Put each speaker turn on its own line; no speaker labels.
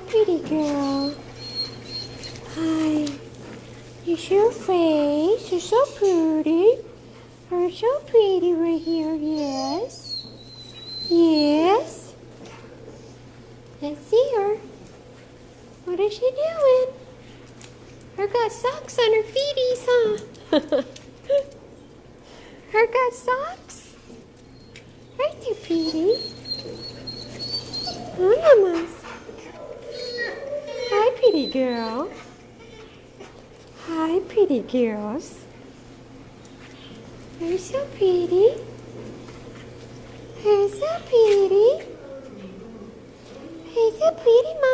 pretty girl. Hi. It's your face. You're so pretty. You're so pretty right here. Yes. Yes. Let's see her. What is she doing? Her got socks on her feeties, huh? Her got socks? Right there, Petey. Vamos. Hi, pretty girl. Hi, pretty girls. You're so pretty. You're so pretty. You're so pretty, Mom.